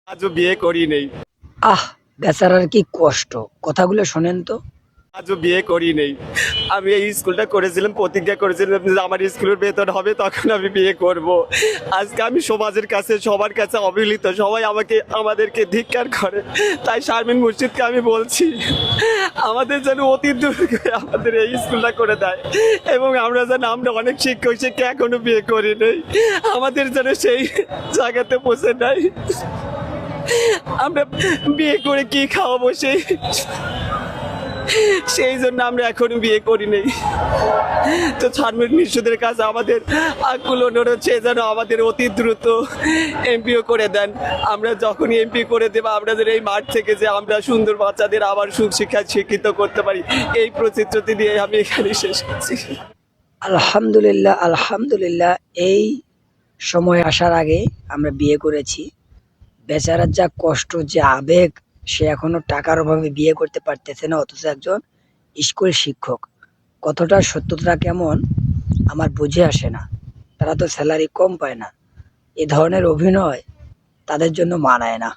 আজও বিয়ে করি নেই। আহ, বেচারার কি কষ্ট! কথাগুলো শোনেন তো। আজও বিয়ে করি নেই। আমি এই স্কুলটা করেছিলাম, প্রতিজ্ঞা করেছিলাম যে আমার স্কুলের বেতন হবে তখন আমি বিয়ে করব। আজকে আমি সমাজের কাছে, সবার কাছে অবহেলিত, সবাই আমাদেরকে ধিক্কার করে। তাই শারমিন মুর্শিদকে আমি বলছি আমাদের যেন অতি দূর করে আমাদের এই স্কুলটা করে দেয়, এবং আমরা অনেক শিক্ষক শিক্ষা এখনো বিয়ে করি নেই, আমাদের যেন সেই জায়গাতে পৌঁছে নাই। আমরা বিয়ে করে কি খাওয়াবো সেই জন্য আমরা এখনো বিয়ে করি নেই। তো শারমিন মুর্শিদের কাছে আমাদের আকুল অনুরোধ, সে যেন আমাদের অতি দ্রুত এমপিও করে দেন। আমরা যখনই এমপি করে দেবো, আমাদের এই মাঠ থেকে যে আমরা সুন্দর বাচ্চাদের আবার সুশিক্ষায় শিক্ষিত করতে পারি, এই প্রতিশ্রুতি দিয়ে আমি এখানে শেষ করছি। আলহামদুলিল্লাহ, আলহামদুলিল্লাহ। এই সময় আসার আগে আমরা বিয়ে করেছি। বেচারার যা কষ্ট, যে আবেগ, সে এখনো টাকার অভাবে বিয়ে করতে পারতেছে না, অথচ একজন স্কুল শিক্ষক। কতটা সত্যতা কেমন আমার বুঝে আসে না। তারা তো স্যালারি কম পায় না। এ ধরনের অভিনয় তাদের জন্য মানায় না।